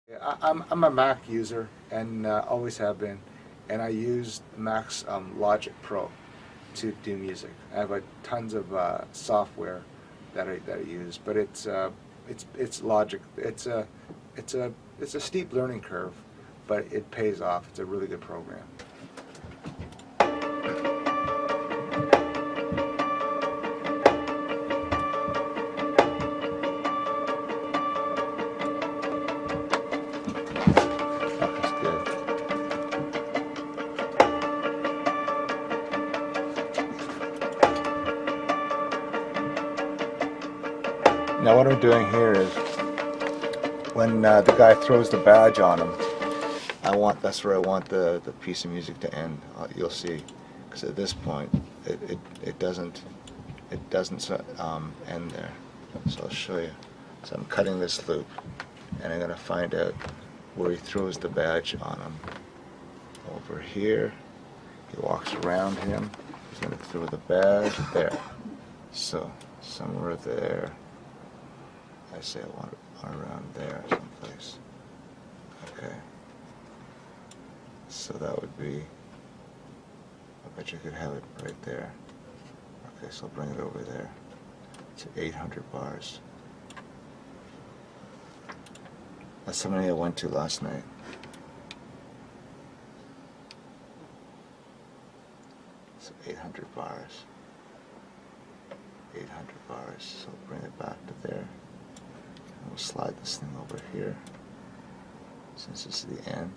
I'm a Mac user and always have been, and I use Mac's Logic Pro to do music. I have tons of software that I use, but it's Logic. It's a steep learning curve, but it pays off. It's a really good program. That's good. Now what I'm doing here is when the guy throws the badge on him, that's where I want the piece of music to end. You'll see, because at this point it doesn't end there. So I'll show you. So I'm cutting this loop, and I'm going to find out where he throws the badge on him. Over here, he walks around him. He's going to throw the badge there. So somewhere there. I say I want it around there someplace. Okay. So that would be, I bet you could have it right there. Okay, so I'll bring it over there to 800 bars. That's how many I went to last night. So 800 bars. 800 bars. So I'll bring it back to there. And we'll slide this thing over here, since this is the end.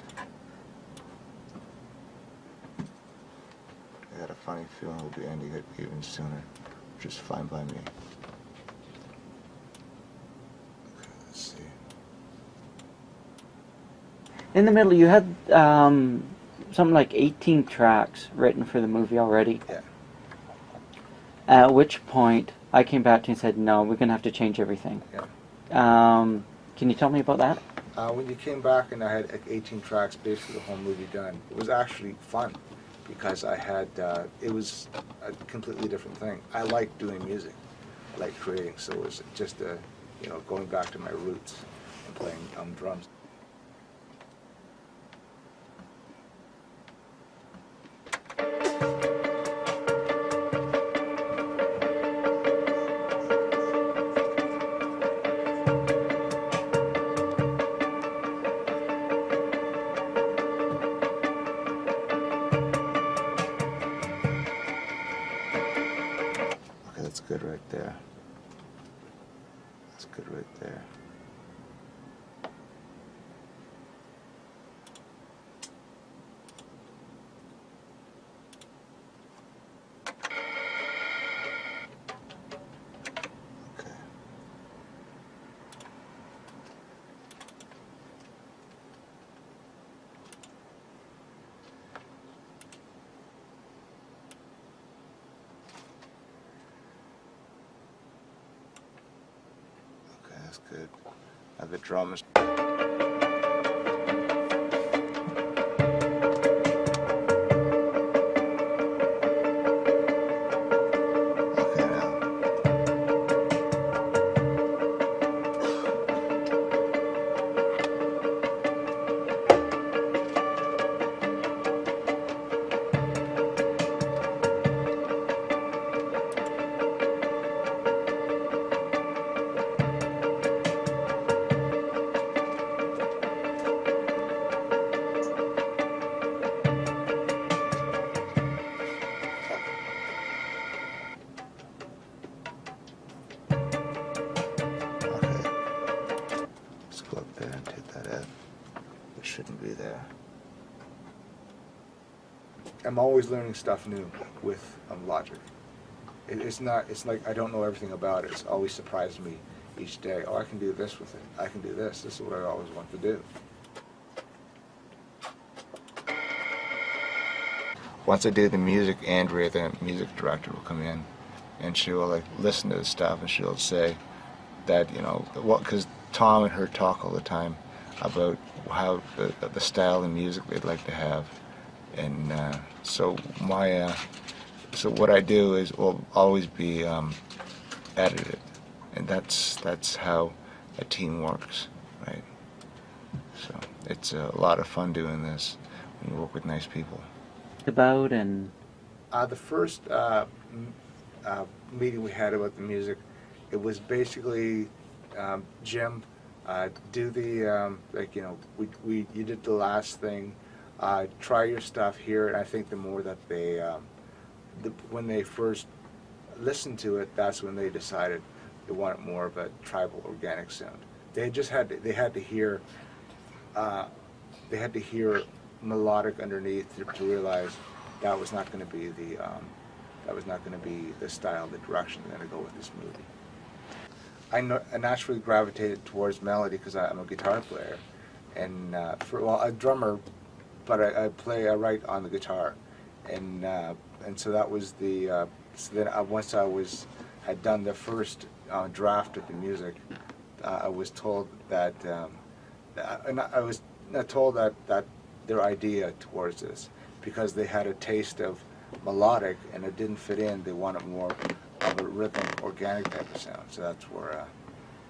I got a funny feeling we'll be ending it even sooner, which is fine by me. Okay, let's see. In the middle, you had something like 18 tracks written for the movie already. Yeah. At which point, I came back to you and said, no, we're going to have to change everything. Yeah. Can you tell me about that? When you came back and I had like 18 tracks, basically the whole movie done, it was actually fun because I had, it was a completely different thing. I like doing music. I like creating, so it was just going back to my roots and playing drums. That's good right there. That's good right there. Okay. That's good. Now the drums. Okay, now. Go up there and take that out. It shouldn't be there. I'm always learning stuff new with Logic. It's like I don't know everything about it. It's always surprised me each day. Oh, I can do this with it. I can do this. This is what I always want to do. Once I do the music, Andrea, the music director, will come in and she will listen to the stuff and she'll say that, because Tom and her talk all the time about how the style of music they'd like to have, and so what I do is will always be edited, and that's how a team works, right? So it's a lot of fun doing this when you work with nice people. About and The first meeting we had about the music, it was basically Jim, do the like, you know, you did the last thing, try your stuff here, and I think the more that they when they first listened to it, that's when they decided they wanted more of a tribal organic sound. They just had to hear melodic underneath to realize that was not going to be the style, the direction they're going to go with this movie. I naturally gravitated towards melody because I'm a guitar player, and a drummer, but I write on the guitar, and so that was the so then once I had done the first draft of the music, I was told that I was told that their idea towards this, because they had a taste of melodic and it didn't fit in, they wanted more of a rhythmic, organic type of sound. So that's where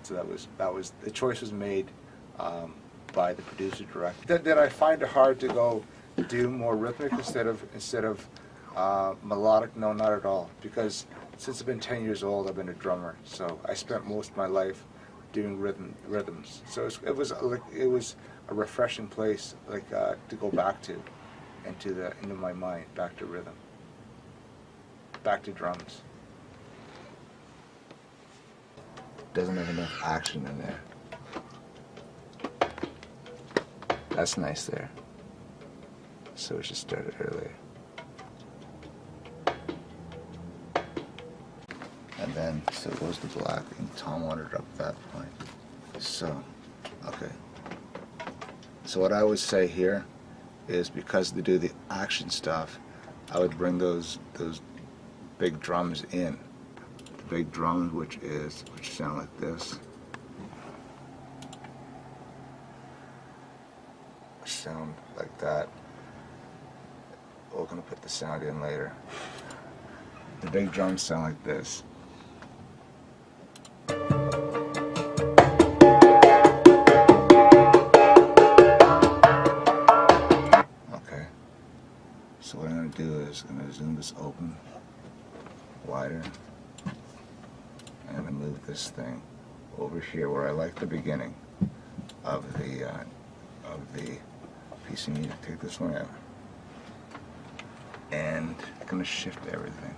so that was the choice was made by the producer director. Did I find it hard to go do more rhythmic instead of melodic? No, not at all, because since I've been 10 years old, I've been a drummer, so I spent most of my life doing rhythms. So it was a refreshing place, to go back to, into my mind, back to rhythm, back to drums. Doesn't have enough action in there. That's nice there. So we should start it earlier. And then, so it goes to black, and Tom wanted it up at that point. So, okay. So what I would say here is, because to do the action stuff, I would bring those big drums in. The big drums, which sound like this. Sound like that. We're gonna put the sound in later. The big drums sound like this. Okay. So what I'm gonna do is I'm gonna zoom this open wider. And I'm gonna move this thing over here where I like the beginning of the piece of music. Take this one out. And I'm gonna shift everything.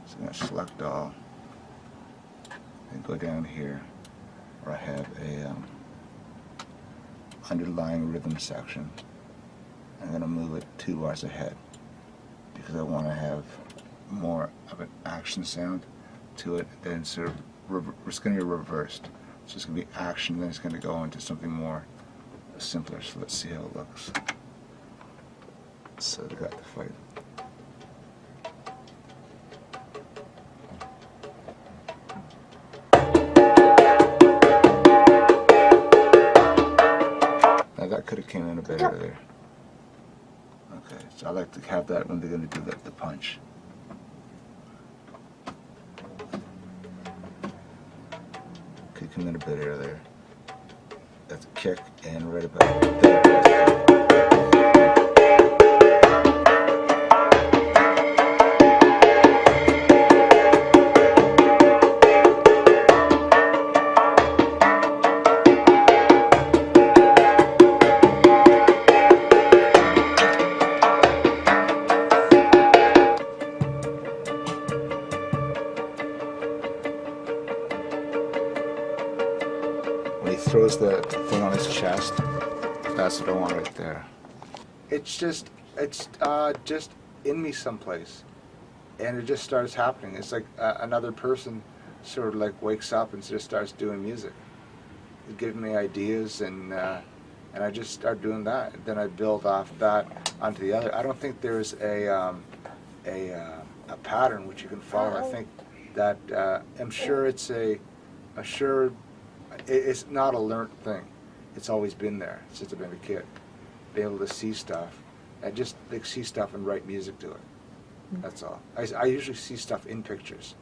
So I'm gonna select all and go down here where I have a underlying rhythm section. I'm gonna move it 2 bars ahead because I want to have more of an action sound to it. Then sort of it's gonna be reversed. So it's gonna be action, then it's gonna go into something more simpler. So let's see how it looks. So they got the fight. Now that could have came in a bit earlier. Okay, so I like to have that when they're going to do the punch. Could come in a bit earlier. That's a kick, and right about there. When he throws the thing on his chest, that's what I want right there. It's just in me someplace, and it just starts happening. It's like another person sort of like wakes up and just starts doing music. It gives me ideas, and I just start doing that. And then I build off that onto the other. I don't think there's a pattern which you can follow. I think that I'm sure it's it's not a learned thing. It's always been there since I've been a kid. Be able to see stuff, and just like see stuff and write music to it. That's all. I usually see stuff in pictures.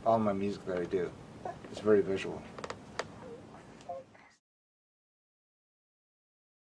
All my music that I do, it's very visual.